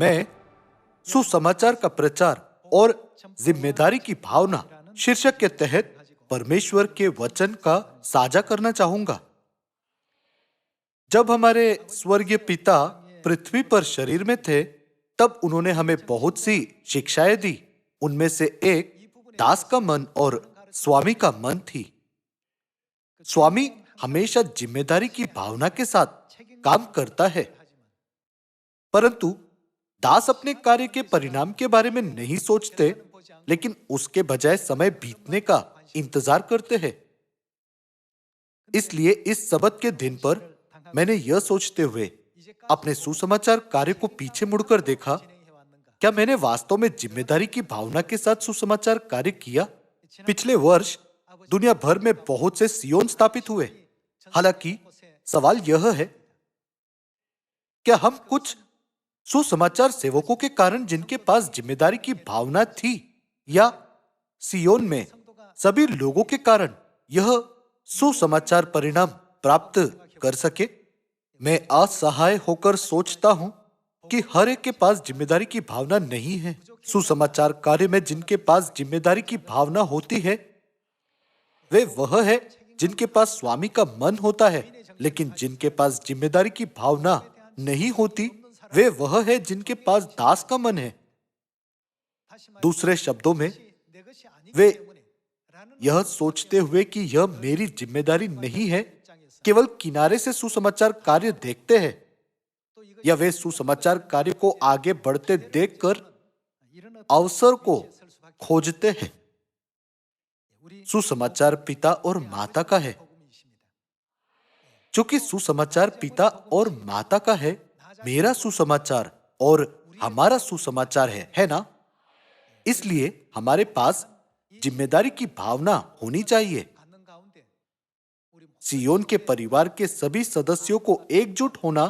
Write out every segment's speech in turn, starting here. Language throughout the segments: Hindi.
मैं सुसमाचार का प्रचार और जिम्मेदारी की भावना शीर्षक के तहत परमेश्वर के वचन का साझा करना चाहूंगा। जब हमारे स्वर्गीय पिता पृथ्वी पर शरीर में थे, तब उन्होंने हमें बहुत सी शिक्षाएं दी। उनमें से एक दास का मन और स्वामी का मन थी। स्वामी हमेशा जिम्मेदारी की भावना के साथ काम करता है, परंतु दास अपने कार्य के परिणाम के बारे में नहीं सोचते, लेकिन उसके बजाय समय बीतने का इंतजार करते हैं। इसलिए इस सबत के दिन पर मैंने यह सोचते हुए अपने सुसमाचार कार्य को पीछे मुड़कर देखा, क्या मैंने वास्तव में जिम्मेदारी की भावना के साथ सुसमाचार कार्य किया? पिछले वर्ष दुनिया भर में बहुत से सियोन स्थापित हुए। हालांकि सवाल यह है, क्या हम कुछ सुसमाचार सेवकों के कारण जिनके पास जिम्मेदारी की भावना थी, या सियोन में सभी लोगों के कारण यह सुसमाचार परिणाम प्राप्त कर सके? मैं असहाय होकर सोचता हूं कि हर एक के पास जिम्मेदारी की भावना नहीं है। सुसमाचार कार्य में जिनके पास जिम्मेदारी की भावना होती है, वे वह है जिनके पास स्वामी का मन होता है, लेकिन जिनके पास जिम्मेदारी की भावना नहीं होती, वे वह है जिनके पास दास का मन है। दूसरे शब्दों में, वे यह सोचते हुए कि यह मेरी जिम्मेदारी नहीं है, केवल किनारे से सुसमाचार कार्य देखते हैं, या वे सुसमाचार कार्य को आगे बढ़ते देखकर अवसर को खोजते हैं। सुसमाचार पिता और माता का है। चूंकि सुसमाचार पिता और माता का है, मेरा सुसमाचार और हमारा सुसमाचार है ना? इसलिए हमारे पास जिम्मेदारी की भावना होनी चाहिए। सियोन के परिवार के सभी सदस्यों को एकजुट होना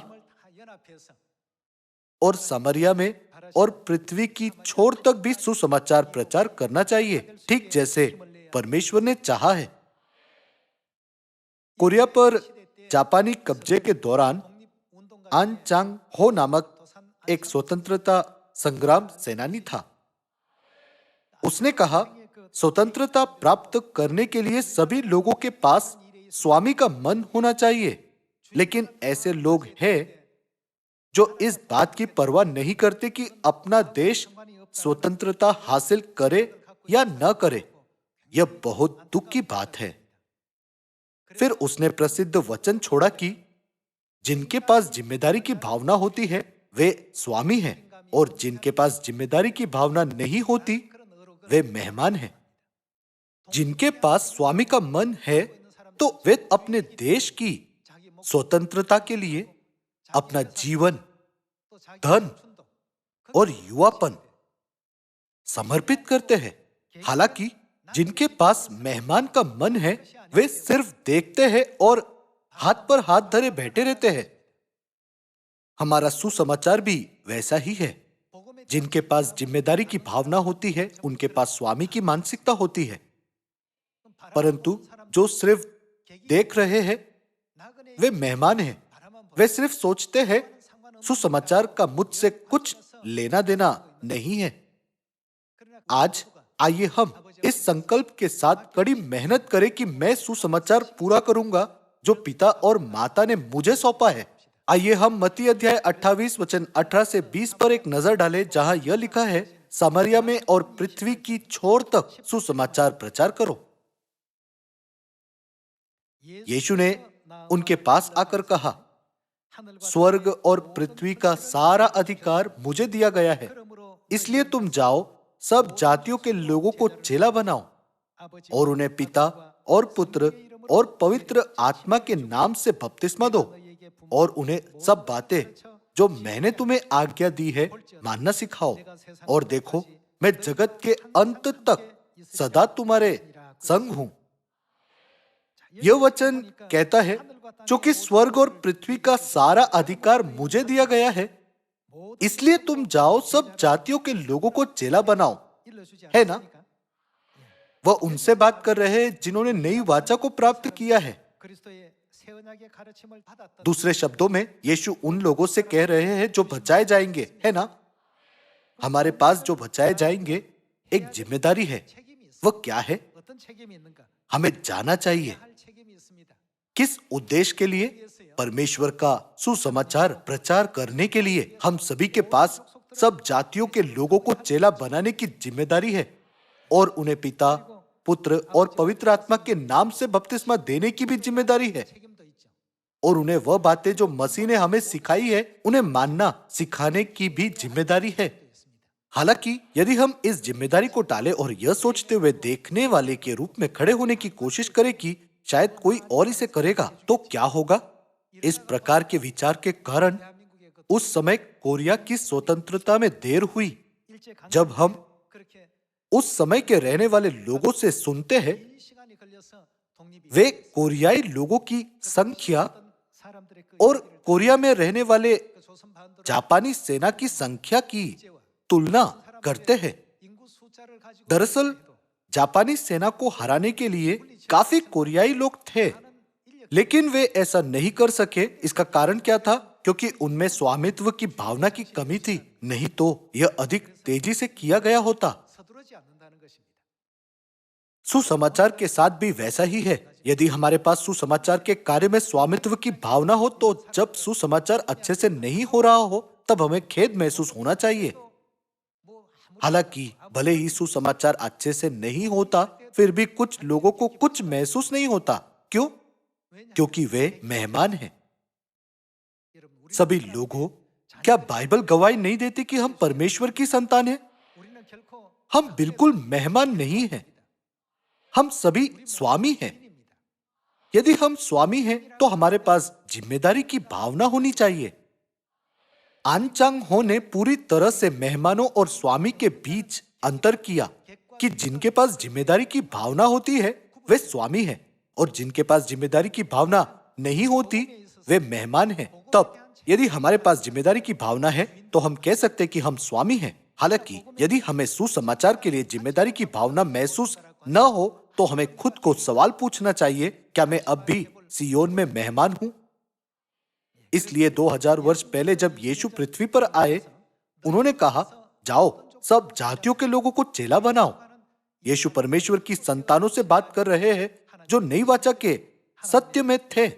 और समरिया में और पृथ्वी की छोर तक भी सुसमाचार प्रचार करना चाहिए, ठीक जैसे परमेश्वर ने चाहा है। कोरिया पर जापानी कब्जे के दौरान आन चांग हो नामक एक स्वतंत्रता संग्राम सेनानी था। उसने कहा, स्वतंत्रता प्राप्त करने के लिए सभी लोगों के पास स्वामी का मन होना चाहिए, लेकिन ऐसे लोग हैं जो इस बात की परवाह नहीं करते कि अपना देश स्वतंत्रता हासिल करे या न करे। यह बहुत दुख की बात है। फिर उसने प्रसिद्ध वचन छोड़ा कि जिनके पास जिम्मेदारी की भावना होती है वे स्वामी हैं, और जिनके पास जिम्मेदारी की भावना नहीं होती वे मेहमान हैं। जिनके पास स्वामी का मन है तो वे अपने देश की स्वतंत्रता के लिए अपना जीवन, धन और युवापन समर्पित करते हैं। हालांकि जिनके पास मेहमान का मन है, वे सिर्फ देखते हैं और हाथ पर हाथ धरे बैठे रहते हैं। हमारा सुसमाचार भी वैसा ही है। जिनके पास जिम्मेदारी की भावना होती है, उनके पास स्वामी की मानसिकता होती है, परंतु जो सिर्फ देख रहे हैं वे मेहमान हैं। वे सिर्फ सोचते हैं सुसमाचार का मुझसे कुछ लेना देना नहीं है। आज आइए हम इस संकल्प के साथ कड़ी मेहनत करें कि मैं सुसमाचार पूरा करूंगा जो पिता और माता ने मुझे सौंपा है। आइए हम मत्ती अध्याय 28 वचन 18 से 20 पर एक नजर डालें, जहां यह लिखा है, सामरिया में और पृथ्वी की छोर तक सुसमाचार प्रचार करो। यीशु ने उनके पास आकर कहा, स्वर्ग और पृथ्वी का सारा अधिकार मुझे दिया गया है, इसलिए तुम जाओ, सब जातियों के लोगों को चेला बनाओ और उन्हें पिता और पुत्र और पवित्र आत्मा के नाम से बपतिस्मा दो, और उन्हें सब बातें जो मैंने तुम्हें आज्ञा दी है मानना सिखाओ। और देखो, मैं जगत के अंत तक सदा तुम्हारे संग हूं। यह वचन कहता है, क्योंकि स्वर्ग और पृथ्वी का सारा अधिकार मुझे दिया गया है, इसलिए तुम जाओ, सब जातियों के लोगों को चेला बनाओ, है ना? वह उनसे बात कर रहे हैं जिन्होंने नई वाचा को प्राप्त किया है। दूसरे शब्दों में, यीशु उन लोगों से कह रहे हैं जो बचाए जाएंगे, है ना? हमारे पास जो बचाए जाएंगे एक जिम्मेदारी है। वह क्या है? हमें जाना चाहिए किस उद्देश्य के लिए? परमेश्वर का सुसमाचार प्रचार करने के लिए हम सभी के पास सब जातियों के लोगों को चेला बनाने की जिम्मेदारी है और उन्हें पिता, पुत्र और पवित्र आत्मा के नाम से बपतिस्मा देने की भी जिम्मेदारी है और उन्हें वह बातें जो मसीह ने हमें सिखाई है उन्हें मानना सिखाने की भी जिम्मेदारी है। हालांकि यदि हम इस जिम्मेदारी को टालें और यह सोचते हुए देखने वाले के रूप में खड़े होने की कोशिश करें कि शायद कोई और इसे करेगा तो क्या होगा? इस प्रकार के विचार के कारण उस समय कोरिया की स्वतंत्रता में देर हुई। जब हम उस समय के रहने वाले लोगों से सुनते हैं, वे कोरियाई लोगों की संख्या और कोरिया में रहने वाले जापानी सेना की संख्या की तुलना करते हैं। दरअसल जापानी सेना को हराने के लिए काफी कोरियाई लोग थे, लेकिन वे ऐसा नहीं कर सके। इसका कारण क्या था? क्योंकि उनमें स्वामित्व की भावना की कमी थी, नहीं तो यह अधिक तेजी से किया गया होता। सुसमाचार के साथ भी वैसा ही है। यदि हमारे पास सुसमाचार के कार्य में स्वामित्व की भावना हो तो जब सुसमाचार अच्छे से नहीं हो रहा हो तब हमें खेद महसूस होना चाहिए। हालांकि भले ही सुसमाचार अच्छे से नहीं होता, फिर भी कुछ लोगों को कुछ महसूस नहीं होता। क्यों? क्योंकि वे मेहमान हैं। सभी लोगों, क्या बाइबल गवाही नहीं देती कि हम परमेश्वर की संतान हैं? हम बिल्कुल मेहमान नहीं हैं, हम सभी स्वामी हैं। यदि हम स्वामी हैं तो हमारे पास जिम्मेदारी की भावना होनी चाहिए। आन चांग हो ने पूरी तरह से मेहमानों और स्वामी के बीच अंतर किया कि जिनके पास जिम्मेदारी की भावना होती है वे स्वामी हैं और जिनके पास जिम्मेदारी की भावना नहीं होती वे मेहमान हैं। तब यदि हमारे पास जिम्मेदारी की भावना है तो हम कह सकते हैं कि हम स्वामी हैं। हालांकि यदि हमें सुसमाचार के लिए जिम्मेदारी की भावना महसूस न हो तो हमें खुद को सवाल पूछना चाहिए, क्या मैं अब भी सियोन में मेहमान हूं? इसलिए 2000 वर्ष पहले जब यीशु पृथ्वी पर आए, उन्होंने कहा, जाओ सब जातियों के लोगों को चेला बनाओ। यीशु परमेश्वर की संतानों से बात कर रहे हैं जो नई वाचा के सत्य में थे।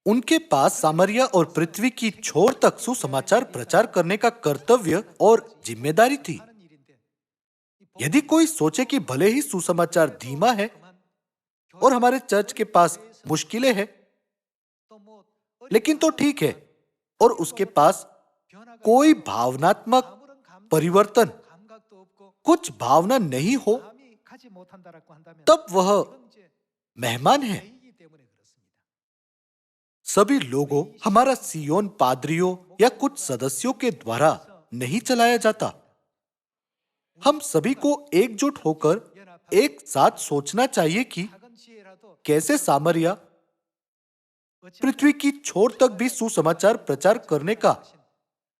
उनके पास सामरिया और पृथ्वी की छोर तक सुसमाचार प्रचार करने का कर्तव्य और जिम्मेदारी थी। यदि कोई सोचे कि भले ही सुसमाचार धीमा है और हमारे चर्च के पास मुश्किलें हैं, लेकिन तो ठीक है, और उसके पास कोई भावनात्मक परिवर्तन, कुछ भावना नहीं हो, तब वह मेहमान है। सभी लोगों, हमारा सियोन पादरियों या कुछ सदस्यों के द्वारा नहीं चलाया जाता। हम सभी को एकजुट होकर एक साथ सोचना चाहिए कि कैसे सामरिया पृथ्वी की छोर तक भी सुसमाचार प्रचार करने का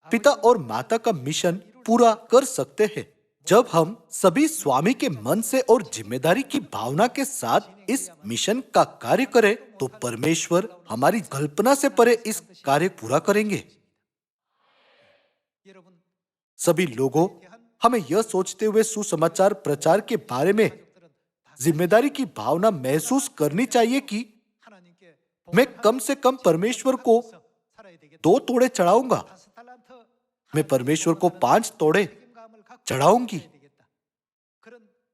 पिता और माता का मिशन पूरा कर सकते हैं। जब हम सभी स्वामी के मन से और जिम्मेदारी की भावना के साथ इस मिशन का कार्य करें तो परमेश्वर हमारी कल्पना से परे इस कार्य पूरा करेंगे। सभी लोगों, हमें यह सोचते हुए सुसमाचार प्रचार के बारे में जिम्मेदारी की भावना महसूस करनी चाहिए कि मैं कम से कम परमेश्वर को 2 तोड़े चढ़ाऊंगा, मैं परमेश्वर को 5 तोड़े चढ़ाऊंगी।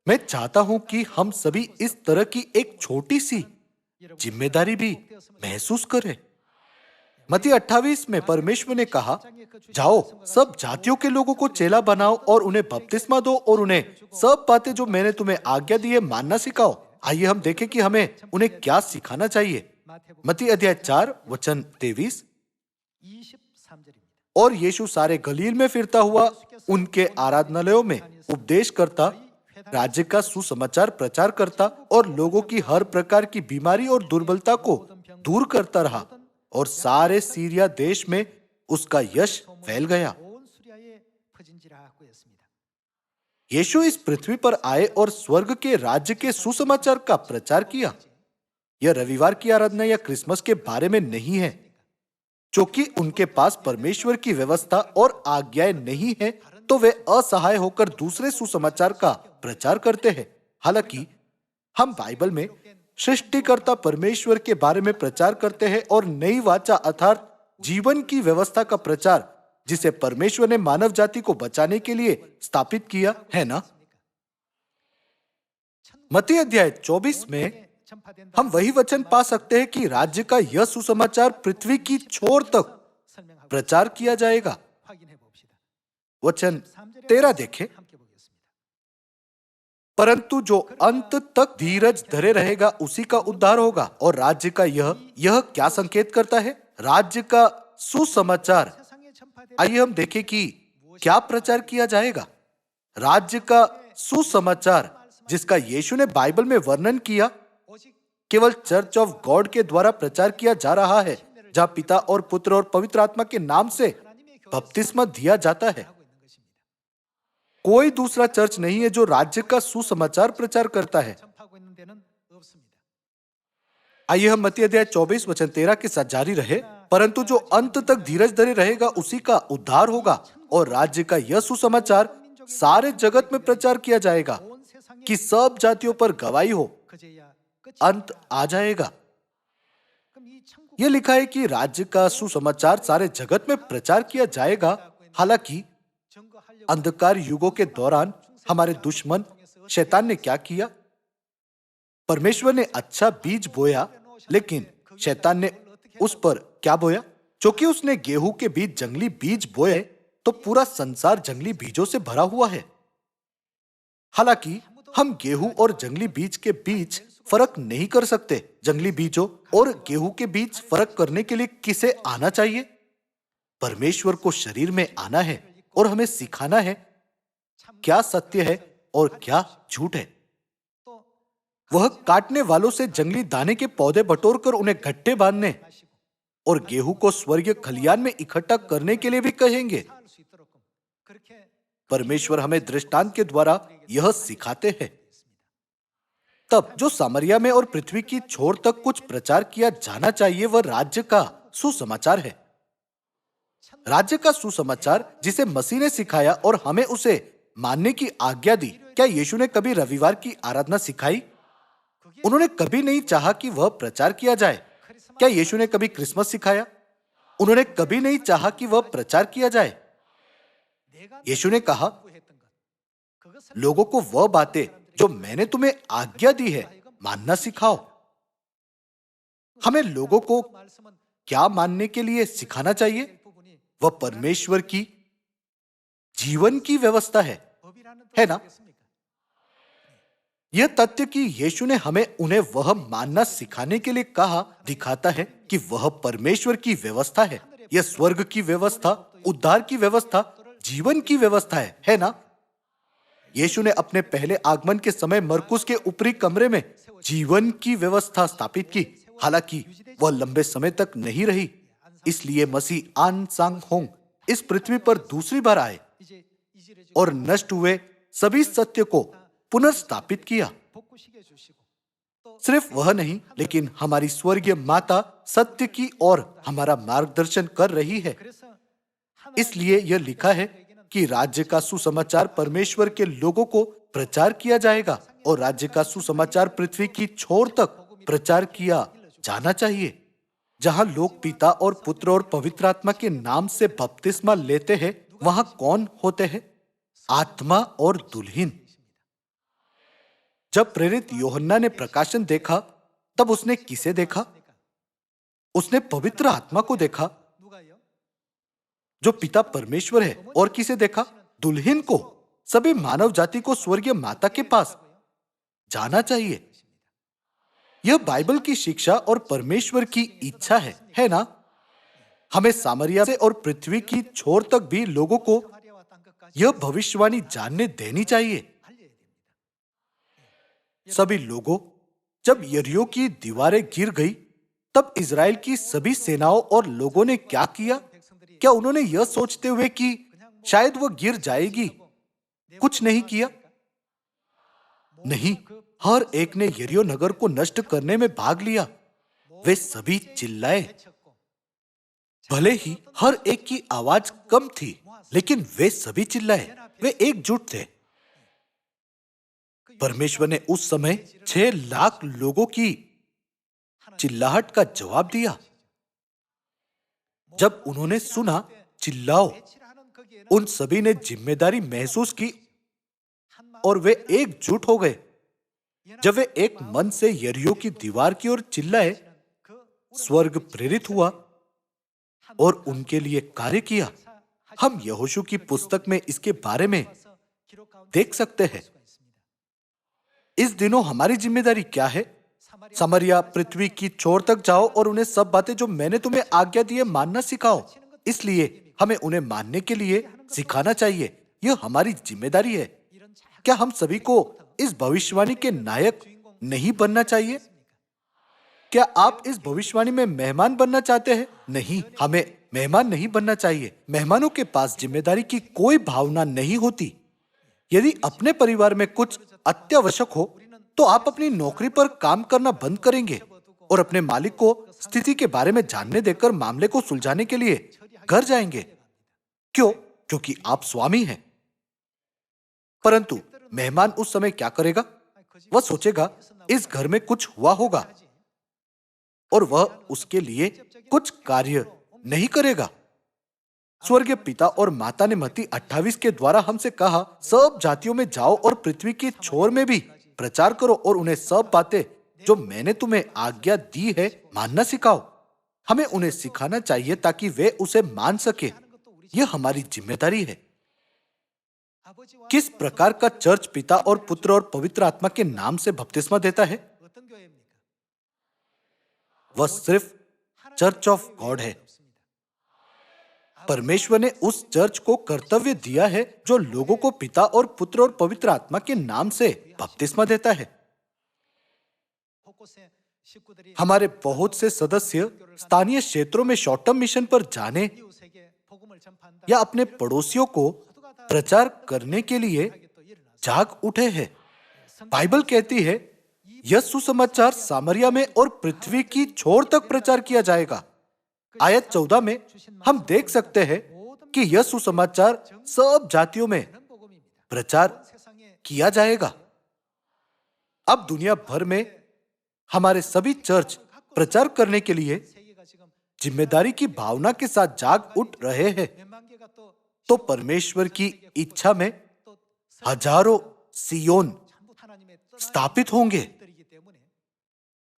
मैं चाहता हूं कि हम सभी इस तरह की एक छोटी सी जिम्मेदारी भी महसूस करें। मत्ती 28 में परमेश्वर ने कहा, जाओ सब जातियों के लोगों को चेला बनाओ और उन्हें बपतिस्मा दो और उन्हें सब बातें जो मैंने तुम्हें आज्ञा दी है मानना सिखाओ। आइए हम देखें कि हमें उन्हें क्या सिखाना चाहिए। मत्ती अध्याय 4 वचन 23। और यीशु सारे गलील में फिरता हुआ उनके आराधनालयों में उपदेश करता, राज्य का सुसमाचार प्रचार करता और लोगों की हर प्रकार की बीमारी और दुर्बलता को दूर करता रहा और सारे सीरिया देश में उसका यश फैल गया। यीशु इस पृथ्वी पर आए और स्वर्ग के राज्य के सुसमाचार का प्रचार किया। यह रविवार की आराधना या क्रिसमस के बारे में नहीं है। क्योंकि उनके पास परमेश्वर की व्यवस्था और आज्ञाएं नहीं है, तो वे असहाय होकर दूसरे सुसमाचार का प्रचार करते हैं। हालांकि हम बाइबल में सृष्टिकर्ता परमेश्वर के बारे में प्रचार करते हैं और नई वाचा अर्थात जीवन की व्यवस्था का प्रचार, जिसे परमेश्वर ने मानव जाति को बचाने के लिए स्थापित किया है ना। मत्ती अध्याय 24 में हम वही वचन पा सकते हैं कि राज्य का यह सुसमाचार पृथ्वी की छोर तक प्रचार किया जाएगा। वचन 13 देखें। परंतु जो अंत तक धीरज धरे रहेगा उसी का उद्धार होगा। और राज्य का यह क्या संकेत करता है? राज्य का सुसमाचार। आइए हम देखें कि क्या प्रचार किया जाएगा। राज्य का सुसमाचार जिसका यीशु ने बाइबल में वर्णन किया, केवल चर्च ऑफ गॉड के द्वारा प्रचार किया जा रहा है, जहां पिता और पुत्र और पवित्र आत्मा के नाम से बपतिस्मा दिया जाता है। कोई दूसरा चर्च नहीं है जो राज्य का सुसमाचार प्रचार करता है। आइए हम मत्ती अध्याय 24 वचन 13 के साथ जारी रहे। परंतु जो अंत तक धीरज धरे रहेगा उसी का उद्धार होगा। और राज्य का यह सुसमाचार सारे जगत में प्रचार किया जाएगा कि सब जातियों पर गवाही हो, अंत आ जाएगा। यह लिखा है कि राज्य का सुसमाचार सारे जगत में प्रचार किया जाएगा। हालांकि अंधकार युगों के दौरान हमारे दुश्मन शैतान ने क्या किया? परमेश्वर ने अच्छा बीज बोया, लेकिन शैतान ने उस पर क्या बोया? क्योंकि उसने गेहूं के बीच जंगली बीज बोए, तो पूरा संसार जंगली बीजों से भरा हुआ है। हालांकि हम गेहूं और जंगली बीज के बीच फर्क नहीं कर सकते। जंगली बीजों और गेहूं के बीच फर्क करने के लिए किसे आना चाहिए? परमेश्वर को शरीर में आना है और हमें सिखाना है क्या सत्य है और क्या झूठ है। वह काटने वालों से जंगली दाने के पौधे बटोरकर उन्हें गट्ठे बांधने और गेहूं को स्वर्गीय खलियान में इकट्ठा करने के लिए भी कहेंगे। परमेश्वर हमें दृष्टांत के द्वारा यह सिखाते हैं। तब जो सामरिया में और पृथ्वी की छोर तक कुछ प्रचार किया जाना चाहिए, वह राज्य का सुसमाचार है। राज्य का सुसमाचार जिसे मसीह ने सिखाया और हमें उसे मानने की आज्ञा दी। क्या यीशु ने कभी रविवार की आराधना सिखाई? उन्होंने कभी नहीं चाहा कि वह प्रचार किया जाए। क्या यीशु ने कभी क्रिसमस सिखाया? उन्होंने कभी नहीं चाहा कि वह प्रचार किया जाए। यीशु ने कहा, लोगों को वह बातें जो मैंने तुम्हें आज्ञा दी है मानना सिखाओ। हमें लोगों को क्या मानने के लिए सिखाना चाहिए? वह परमेश्वर की जीवन की व्यवस्था है ना? यह तथ्य कि यीशु ने हमें उन्हें वह मानना सिखाने के लिए कहा दिखाता है कि वह परमेश्वर की व्यवस्था है। यह स्वर्ग की व्यवस्था, उद्धार की व्यवस्था, जीवन की व्यवस्था है ना? यीशु ने अपने पहले आगमन के समय मरकुस के ऊपरी कमरे में जीवन की व्यवस्था स्थापित की। हालांकि वह लंबे समय तक नहीं रही, इसलिए मसीह आन सांग होंग इस पृथ्वी पर दूसरी बार आए और नष्ट हुए सभी सत्य को पुनर्स्थापित किया। सिर्फ वह नहीं, लेकिन हमारी स्वर्गीय माता सत्य की ओर हमारा मार्गदर्शन कर रही है। इसलिए यह लिखा है कि राज्य का सुसमाचार परमेश्वर के लोगों को प्रचार किया जाएगा और राज्य का सुसमाचार पृथ्वी की छोर तक प्रचार किया जाना चाहिए। जहां लोग पिता और पुत्र और पवित्र आत्मा के नाम से बपतिस्मा लेते हैं, वहां कौन होते हैं? आत्मा और दुल्हन। जब प्रेरित यूहन्ना ने प्रकाशन देखा, तब उसने किसे देखा? उसने पवित्र आत्मा को देखा जो पिता परमेश्वर है। और किसे देखा? दुल्हन को। सभी मानव जाति को स्वर्गीय माता के पास जाना चाहिए। यह बाइबल की शिक्षा और परमेश्वर की इच्छा है ना? हमें सामरिया से और पृथ्वी की छोर तक भी लोगों को यह भविष्यवाणी जानने देनी चाहिए। सभी लोगों, जब यरीहो की दीवारें गिर गई, तब इजराइल की सभी सेनाओं और लोगों ने क्या किया? क्या उन्होंने यह सोचते हुए कि शायद वह गिर जाएगी, कुछ नहीं किया? नहीं, हर एक ने यरीहो नगर को नष्ट करने में भाग लिया। वे सभी चिल्लाए, भले ही हर एक की आवाज कम थी, लेकिन वे सभी चिल्लाए। वे एकजुट थे। परमेश्वर ने उस समय 6 लाख लोगों की चिल्लाहट का जवाब दिया। जब उन्होंने सुना चिल्लाओ, उन सभी ने जिम्मेदारी महसूस की और वे एकजुट हो गए। जब वे एक मन से यरीहो की दीवार की ओर चिल्लाए, स्वर्ग प्रेरित हुआ और उनके लिए कार्य किया। हम यहोशू की पुस्तक में इसके बारे में देख सकते हैं। इस दिनों हमारी जिम्मेदारी क्या है? समरिया पृथ्वी की छोर तक जाओ और उन्हें सब बातें जो मैंने तुम्हें आज्ञा दी है मानना सिखाओ। इसलिए हमें उन्हें मानने के लिए सिखाना चाहिए। यह हमारी जिम्मेदारी है। क्या हम सभी को इस भविष्यवाणी के नायक नहीं बनना चाहिए? क्या आप इस भविष्यवाणी में मेहमान बनना चाहते हैं? नहीं, हमें मेहमान नहीं बनना चाहिए। मेहमानों के पास जिम्मेदारी की कोई भावना नहीं होती। यदि अपने परिवार में कुछ अत्यावश्यक हो तो आप अपनी नौकरी पर काम करना बंद करेंगे और अपने मालिक को स्थिति के बारे में जानने देकर मामले को सुलझाने के लिए घर जाएंगे। क्यों? क्योंकि आप स्वामी हैं। परंतु मेहमान उस समय क्या करेगा? वह सोचेगा इस घर में कुछ हुआ होगा और वह उसके लिए कुछ कार्य नहीं करेगा। स्वर्गीय पिता और माता ने मत्ती 28 के द्वारा हमसे कहा, सब जातियों में जाओ और पृथ्वी की छोर में भी प्रचार करो और उन्हें सब बातें जो मैंने तुम्हें आज्ञा दी है मानना सिखाओ। हमें उन्हें सिखाना चाहिए ताकि वे उसे मान सके। यह हमारी जिम्मेदारी है। किस प्रकार का चर्च पिता और पुत्र और पवित्र आत्मा के नाम से बपतिस्मा देता है? वह सिर्फ चर्च ऑफ गॉड है। परमेश्वर ने उस चर्च को कर्तव्य दिया है जो लोगों को पिता और पुत्र और पवित्र आत्मा के नाम से बपतिस्मा देता है। हमारे बहुत से सदस्य स्थानीय क्षेत्रों में शॉर्ट टर्म मिशन पर जाने या अपने पड़ोसियों को प्रचार करने के लिए जाग उठे हैं। बाइबल कहती है यह सुसमाचार सामरिया में और पृथ्वी की छोर तक प्रचार किया जाएगा। आयत 14 में हम देख सकते हैं कि यह सुसमाचार सब जातियों में प्रचार किया जाएगा। अब दुनिया भर में हमारे सभी चर्च प्रचार करने के लिए जिम्मेदारी की भावना के साथ जाग उठ रहे हैं। तो परमेश्वर की इच्छा में हजारों सियोन स्थापित होंगे।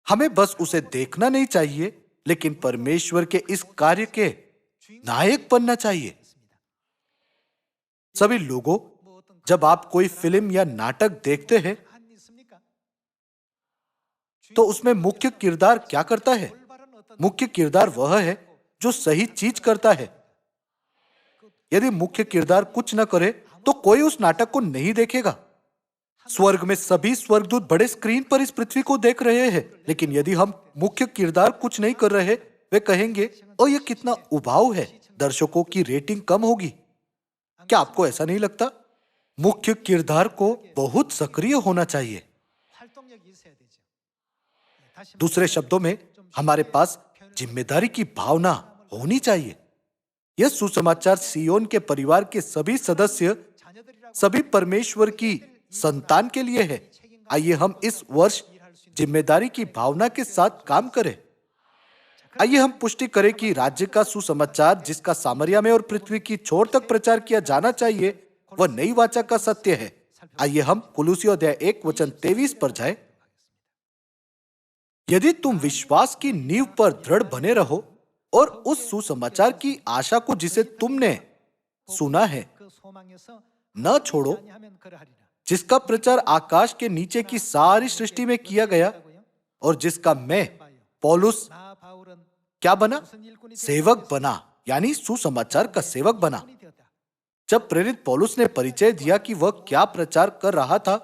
हमें बस उसे देखना नहीं चाहिए, लेकिन परमेश्वर के इस कार्य के नायक बनना चाहिए। सभी लोगों, जब आप कोई फिल्म या नाटक देखते हैं तो उसमें मुख्य किरदार क्या करता है? मुख्य किरदार वह है जो सही चीज करता है। यदि मुख्य किरदार कुछ न करे तो कोई उस नाटक को नहीं देखेगा। स्वर्ग में सभी स्वर्गदूत बड़े स्क्रीन पर इस पृथ्वी को देख रहे हैं, लेकिन यदि हम मुख्य किरदार कुछ नहीं कर रहे, वे कहेंगे ओ यह कितना उबाऊ है, दर्शकों की रेटिंग कम होगी। क्या आपको ऐसा नहीं लगता? मुख्य किरदार को बहुत सक्रिय होना चाहिए। दूसरे शब्दों में हमारे पास जिम्मेदारी की भावना होनी चाहिए। यह सुसमाचार सियोन के परिवार के सभी सदस्य, सभी परमेश्वर की संतान के लिए है। आइए हम इस वर्ष जिम्मेदारी की भावना के साथ काम करें। आइए हम पुष्टि करें कि राज्य का सुसमाचार जिसका सामरिया में और पृथ्वी की छोर तक प्रचार किया जाना चाहिए, वह नई वाचा का सत्य है। आइए हम कुलुसियों अध्याय 1 वचन 23 पर जाएं। यदि तुम विश्वास की नींव पर दृढ़ बने रहो और उस सुसमाचार की आशा को जिसे तुमने सुना है न छोड़ो, जिसका प्रचार आकाश के नीचे की सारी सृष्टि में किया गया और जिसका मैं पौलुस क्या बना? सेवक बना, यानी सुसमाचार का सेवक बना। जब प्रेरित पौलुस ने परिचय दिया कि वह क्या प्रचार कर रहा था,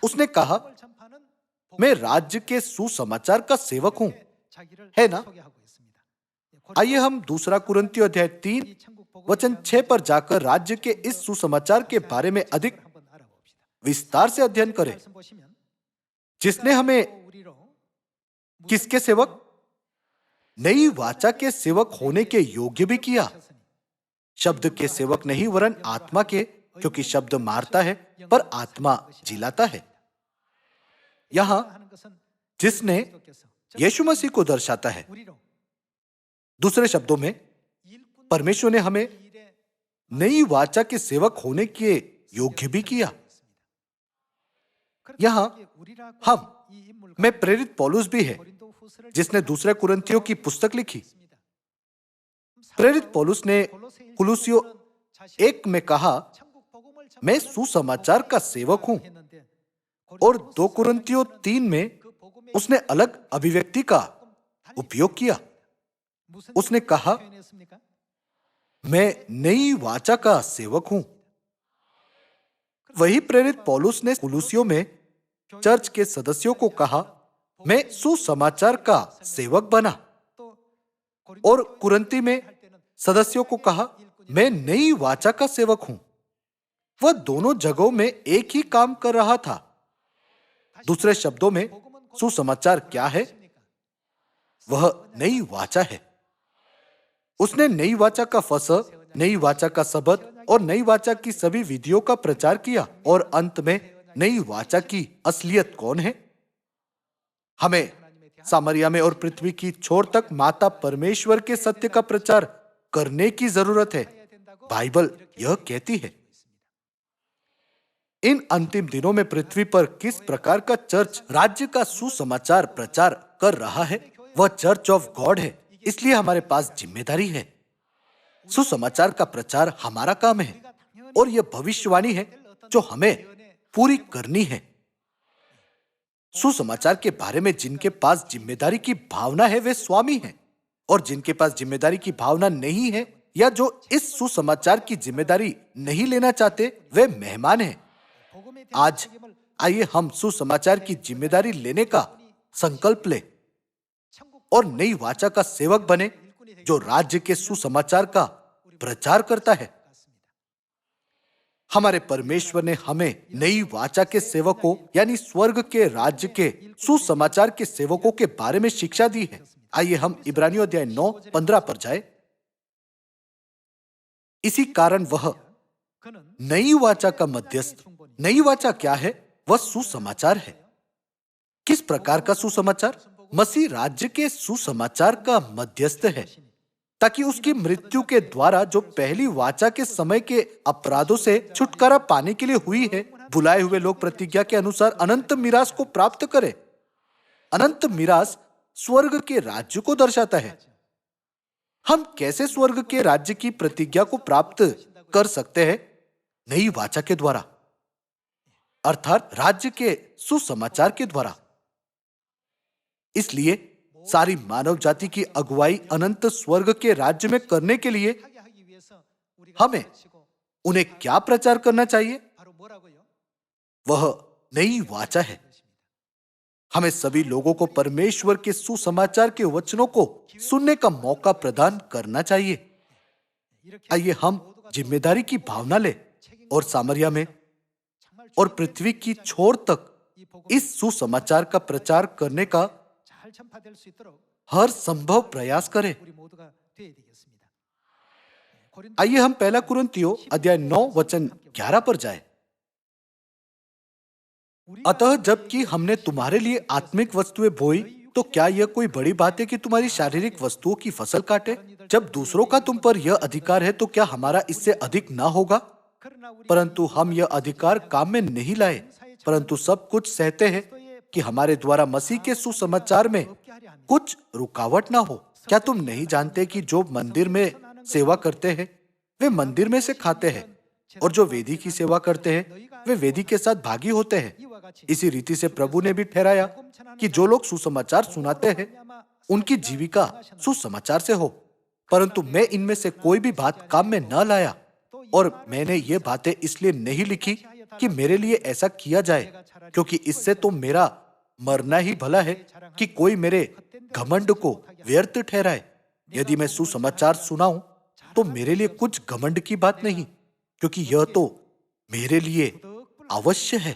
उसने कहा मैं राज्य के सुसमाचार का सेवक हूं, है ना? आइए हम दूसरा कुरिन्थियों अध्याय 3 वचन 6 पर जाकर राज्य के इस सुसमाचार के बारे में अधिक विस्तार से अध्ययन करें। जिसने हमें किसके सेवक? नई वाचा के सेवक होने के योग्य भी किया। शब्द के सेवक नहीं वरन आत्मा के, क्योंकि शब्द मारता है पर आत्मा जिलाता है। यहां जिसने यीशु मसीह को दर्शाता है। दूसरे शब्दों में परमेश्वर ने हमें नई वाचा के सेवक होने के योग्य भी किया। यहां हम में प्रेरित पौलुस भी है, जिसने दूसरे कुरिन्थियों की पुस्तक लिखी। प्रेरित पौलुस ने कुलुसियों 1 में कहा, मैं सुसमाचार का सेवक हूं, और 2 कुरिन्थियों 3 में उसने अलग अभिव्यक्ति का उपयोग किया। उसने कहा, मैं नई वाचा का सेवक हूं। वही प्रेरित पौलुस ने कुलुसियों में चर्च के सदस्यों को कहा, मैं सुसमाचार का सेवक बना, और कुरिन्थी में सदस्यों को कहा, मैं नई वाचा का सेवक हूं। वह दोनों जगहों में एक ही काम कर रहा था। दूसरे शब्दों में सुसमाचार क्या है? वह नई वाचा है। उसने नई वाचा का फसह, नई वाचा का सबत और नई वाचा की सभी विधियों का प्रचार किया, और अंत में नई वाचा की असलियत कौन है? हमें सामरिया में और पृथ्वी की छोर तक माता परमेश्वर के सत्य का प्रचार करने की जरूरत है। बाइबल यह कहती है। इन अंतिम दिनों में पृथ्वी पर किस प्रकार का चर्च राज्य का सुसमाचार प्रचार कर रहा है? वह चर्च ऑफ गॉड है। इसलिए हमारे पास जिम्मेदारी है। सुसमाचार का प्रचार हमारा काम है, और यह भविष्यवाणी है जो हमें पूरी करनी है। सुसमाचार के बारे में जिनके पास जिम्मेदारी की भावना है वे स्वामी हैं, और जिनके पास जिम्मेदारी की भावना नहीं है या जो इस सुसमाचार की जिम्मेदारी नहीं लेना चाहते वे मेहमान हैं। आज आइए हम सुसमाचार की जिम्मेदारी लेने का संकल्प ले और नई वाचा का सेवक बने, जो राज्य के सुसमाचार का प्रचार करता है। हमारे परमेश्वर ने हमें नई वाचा के सेवकों यानी स्वर्ग के राज्य के सुसमाचार के सेवकों के बारे में शिक्षा दी है। आइए हम इब्रानियों अध्याय 9:15 पर जाए। इसी कारण वह नई वाचा का मध्यस्थ। नई वाचा क्या है? वह सुसमाचार है। किस प्रकार का सुसमाचार? मसीह राज्य के सुसमाचार का मध्यस्थ है, ताकि उसकी मृत्यु के द्वारा जो पहली वाचा के समय के अपराधों से छुटकारा पाने के लिए हुई है, बुलाए हुए लोग प्रतिज्ञा के अनुसार अनंत मिरास को प्राप्त करें। अनंत मिरास स्वर्ग के राज्य को दर्शाता है। हम कैसे स्वर्ग के राज्य की प्रतिज्ञा को प्राप्त कर सकते हैं? नई वाचा के द्वारा, अर्थात राज्य के सुसमाचार के द्वारा। इसलिए सारी मानव जाति की अगुवाई अनंत स्वर्ग के राज्य में करने के लिए हमें उन्हें क्या प्रचार करना चाहिए? वह नई वाचा है। हमें सभी लोगों को परमेश्वर के सुसमाचार के वचनों को सुनने का मौका प्रदान करना चाहिए। आइए हम जिम्मेदारी की भावना ले और सामरिया में और पृथ्वी की छोर तक इस सुसमाचार का प्रचार करने का हर संभव प्रयास करें। आइए हम 1 कुरिन्थियों अध्याय 9 वचन 11 पर जाए। अतः जबकि हमने तुम्हारे लिए आत्मिक वस्तुएं बोई, तो क्या यह कोई बड़ी बात है कि तुम्हारी शारीरिक वस्तुओं की फसल काटे? जब दूसरों का तुम पर यह अधिकार है, तो क्या हमारा इससे अधिक ना होगा? परंतु हम यह अधिकार काम में नहीं लाए, परंतु सब कुछ सहते हैं कि हमारे द्वारा मसीह के सुसमाचार में कुछ रुकावट ना हो। क्या तुम नहीं जानते कि जो मंदिर में सेवा करते हैं वे मंदिर में से खाते हैं, और जो वेदी की सेवा करते हैं वे वेदी के साथ भागी होते हैं? इसी रीति से प्रभु ने भी ठहराया कि जो लोग सुसमाचार सुनाते हैं उनकी जीविका सुसमाचार से हो। परंतु मैं इनमें से कोई भी बात काम में न लाया, और मैंने ये बातें इसलिए नहीं लिखी कि मेरे लिए ऐसा किया जाए, क्योंकि इससे तो मेरा मरना ही भला है कि कोई मेरे घमंड को व्यर्थ ठहराए। यदि मैं सुसमाचार सुनाऊं तो मेरे लिए कुछ घमंड की बात नहीं, क्योंकि यह तो मेरे लिए अवश्य है।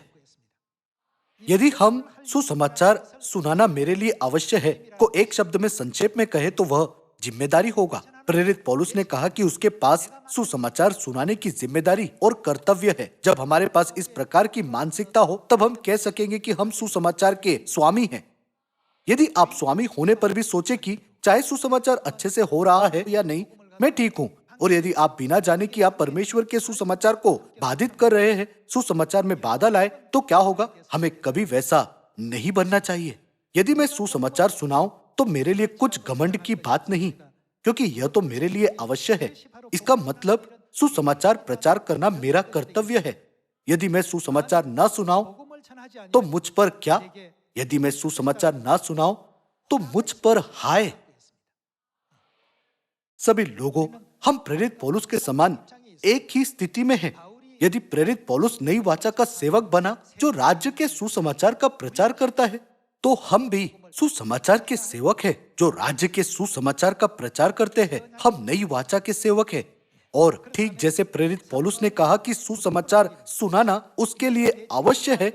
यदि हम सुसमाचार सुनाना मेरे लिए अवश्य है को एक शब्द में संक्षेप में कहे तो वह जिम्मेदारी होगा। प्रेरित पौलुस ने कहा कि उसके पास सुसमाचार सुनाने की जिम्मेदारी और कर्तव्य है। जब हमारे पास इस प्रकार की मानसिकता हो तब हम कह सकेंगे कि हम सुसमाचार के स्वामी हैं। यदि आप स्वामी होने पर भी सोचे कि चाहे सुसमाचार अच्छे से हो रहा है या नहीं, मैं ठीक हूँ, और यदि आप बिना जाने कि आप परमेश्वर के सुसमाचार को बाधित कर रहे हैं, सुसमाचार में बाधा लाए, तो क्या होगा? हमें कभी वैसा नहीं बनना चाहिए। यदि मैं सुसमाचार सुनाऊं तो मेरे लिए कुछ घमंड की बात नहीं, क्योंकि यह तो मेरे लिए अवश्य है। इसका मतलब सुसमाचार प्रचार करना मेरा कर्तव्य है। यदि मैं सुसमाचार न सुनाऊं तो मुझ पर क्या? यदि मैं सुसमाचार ना सुनाऊं तो मुझ पर हाय। सभी लोगों, हम प्रेरित पौलुस के समान एक ही स्थिति में हैं। यदि प्रेरित पौलुस नई वाचा का सेवक बना जो राज्य के सुसमाचार का प्रचार करता है, तो हम भी सुसमाचार के सेवक हैं जो राज्य के सुसमाचार का प्रचार करते हैं। हम नई वाचा के सेवक हैं। और ठीक जैसे प्रेरित पौलुस ने कहा कि सुसमाचार सुनाना उसके लिए अवश्य है,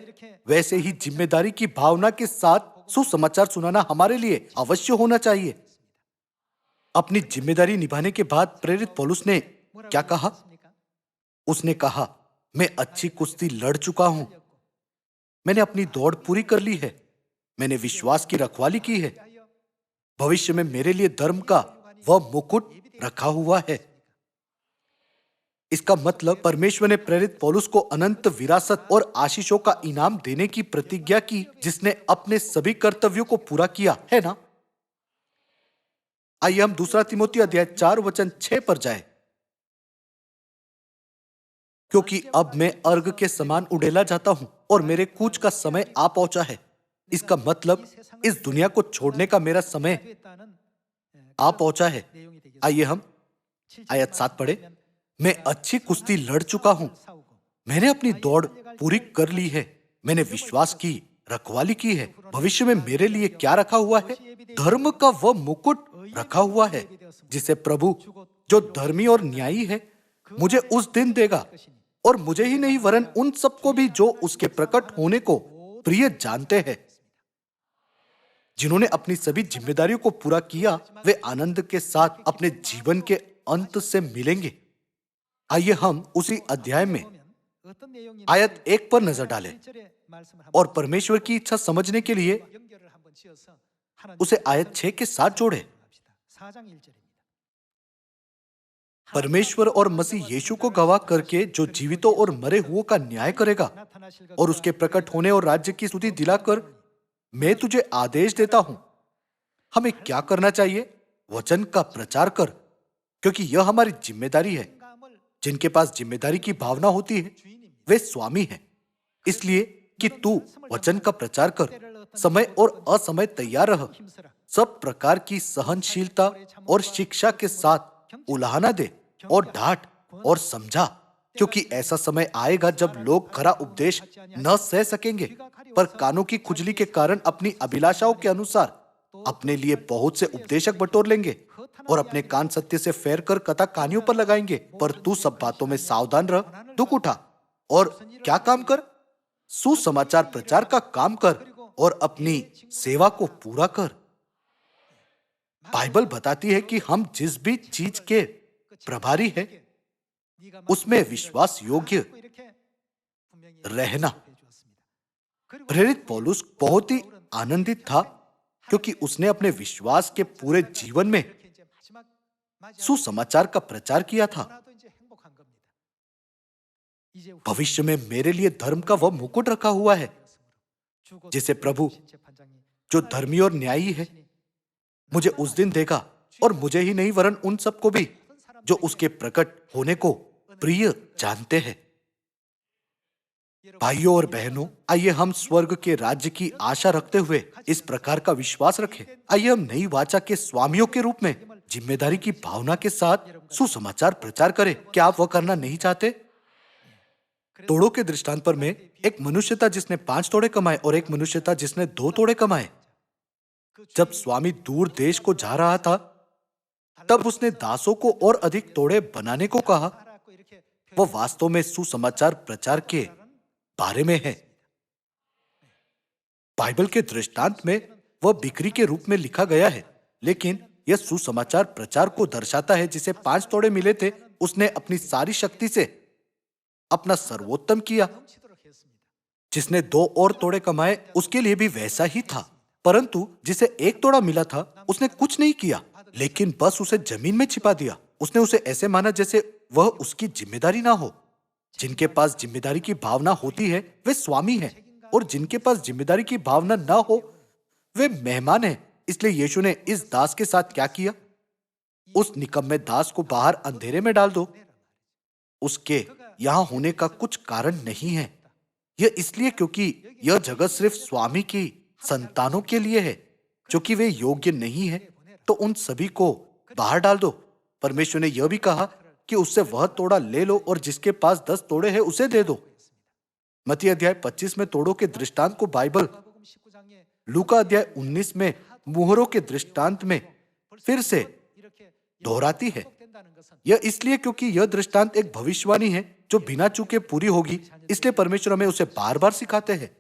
वैसे ही जिम्मेदारी की भावना के साथ सुसमाचार सुनाना हमारे लिए अवश्य होना चाहिए। अपनी जिम्मेदारी निभाने के बाद प्रेरित पौलुस ने क्या कहा? उसने कहा, मैं अच्छी कुश्ती लड़ चुका हूं, मैंने अपनी दौड़ पूरी कर ली है, मैंने विश्वास की रखवाली की है। भविष्य में मेरे लिए धर्म का वह मुकुट रखा हुआ है। इसका मतलब परमेश्वर ने प्रेरित पौलुस को अनंत विरासत और आशीषों का इनाम देने की प्रतिज्ञा की, जिसने अपने सभी कर्तव्यों को पूरा किया है ना? आइए हम दूसरा तिमोथी अध्याय 4 वचन 6 पर जाएं। क्योंकि अब मैं अर्घ के समान उड़ेला जाता हूं और मेरे कूच का समय आ पहुंचा है। इसका मतलब इस दुनिया को छोड़ने का मेरा समय आ पहुंचा है। आइए हम आयत 7 पढ़े। मैं अच्छी कुश्ती लड़ चुका हूं, मैंने अपनी दौड़ पूरी कर ली है, मैंने विश्वास की रखवाली की है। भविष्य में मेरे लिए क्या रखा हुआ है? धर्म का वह मुकुट रखा हुआ है, जिसे प्रभु जो धर्मी और न्यायी है मुझे उस दिन देगा, और मुझे ही नहीं वरन उन सबको भी जो उसके प्रकट होने को प्रिय जानते हैं। जिन्होंने अपनी सभी जिम्मेदारियों को पूरा किया, वे आनंद के साथ अपने जीवन के अंत से मिलेंगे। आइए हम उसी अध्याय में आयत 1 पर नजर डालें और परमेश्वर की इच्छा समझने के लिए उसे आयत 6 के साथ जोड़े। परमेश्वर और मसीह यीशु को गवाह करके जो जीवितों और मरे हुओं का न्याय करेगा और उसके प्रकट होने और राज्य की स्तुति दिलाकर मैं तुझे आदेश देता हूं। हमें क्या करना चाहिए? वचन का प्रचार कर, क्योंकि यह हमारी जिम्मेदारी है। जिनके पास जिम्मेदारी की भावना होती है वे स्वामी हैं। इसलिए कि तू वचन का प्रचार कर, समय और असमय तैयार रह, सब प्रकार की सहनशीलता और शिक्षा के साथ उलाहना दे और डांट और समझा, क्योंकि ऐसा समय आएगा जब लोग खरा उपदेश न सह सकेंगे, पर कानों की खुजली के कारण अपनी अभिलाषाओं के अनुसार अपने लिए बहुत से उपदेशक बटोर लेंगे और अपने कान सत्य से फेर कर कथा कहानियों पर लगाएंगे। पर तू सब बातों में सावधान रह, दुख उठा और क्या काम कर? सुसमाचार प्रचार का काम कर और अपनी सेवा को पूरा कर। बाइबल बताती है कि हम जिस भी चीज के प्रभारी हैं, उसमें विश्वास योग्य रहना। प्रेरित पौलुस बहुत ही आनंदित था, क्योंकि उसने अपने विश्वास के पूरे जीवन में सुसमाचार का प्रचार किया था। भविष्य में मेरे लिए धर्म का वह मुकुट रखा हुआ है, जिसे प्रभु जो धर्मी और न्यायी है मुझे उस दिन देगा, और मुझे ही नहीं वरन उन सबको भी जो उसके प्रकट होने को प्रिय जानते हैं। भाइयों और बहनों, आइए हम स्वर्ग के राज्य की आशा रखते हुए इस प्रकार का विश्वास रखें। आइए हम नई वाचा के स्वामियों के रूप में जिम्मेदारी की भावना के साथ सुसमाचार प्रचार करें। क्या आप वह करना नहीं चाहते? तोड़ों के दृष्टांत पर में एक मनुष्य था जिसने 5 तोड़े कमाए और एक मनुष्य था जिसने 2 तोड़े कमाए। जब स्वामी दूर देश को जा रहा था, तब उसने दासों को और अधिक तोड़े बनाने को कहा। वह वास्तव में सुसमाचार प्रचार के बारे में है। बाइबल के दृष्टांत में वह बिक्री के रूप में लिखा गया है, लेकिन यह सुसमाचार प्रचार को दर्शाता है। जिसे 5 तोड़े मिले थे, उसने अपनी सारी शक्ति से अपना सर्वोत्तम किया। जिसने 2 और तोड़े कमाए, उसके लिए भी वैसा ही था। परंतु जिसे 1 तोड़ा मिला था, उसने कुछ नहीं किया, लेकिन बस उसे जमीन में छिपा दिया। उसने उसे ऐसे माना जैसे वह उसकी जिम्मेदारी ना हो। जिनके पास जिम्मेदारी की भावना होती है, वे स्वामी हैं, और जिनके पास जिम्मेदारी की भावना ना हो, वे मेहमान हैं। इसलिए यीशु ने इस दास के साथ क्या किया? उस निकम्मे दास को बाहर अंधेरे में डाल दो। उसके यहाँ होने का कुछ कारण नहीं है। यह इसलिए क्योंकि यह जगत सिर्फ स्वामी की संतानों के लिए है। जो कि वे योग्य नहीं है, तो उन सभी को बाहर डाल दो। परमेश्वर ने यह भी कहा कि उससे वह तोड़ा ले लो और जिसके पास 10 तोड़े हैं उसे दे दो। मत्ती अध्याय 25 में तोड़ों के दृष्टांत को बाइबल लूका अध्याय 19 में मुहरों के दृष्टांत में फिर से दोहराती है। यह इसलिए क्योंकि यह दृष्टांत एक भविष्यवाणी है जो बिना चूके पूरी होगी। इसलिए परमेश्वर हमें उसे बार बार सिखाते हैं।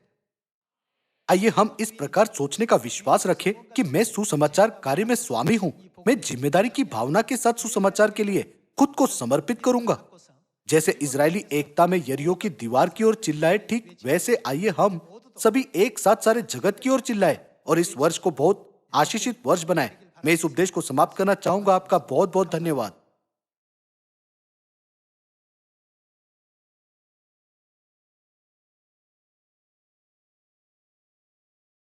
आइए हम इस प्रकार सोचने का विश्वास रखें कि मैं सुसमाचार कार्य में स्वामी हूँ। मैं जिम्मेदारी की भावना के साथ सुसमाचार के लिए खुद को समर्पित करूंगा। जैसे इजरायली एकता में यरीहो की दीवार की ओर चिल्लाए, ठीक वैसे आइए हम सभी एक साथ सारे जगत की ओर चिल्लाए और इस वर्ष को बहुत आशीषित वर्ष बनाए। मैं इस उपदेश को समाप्त करना चाहूंगा। आपका बहुत बहुत धन्यवाद।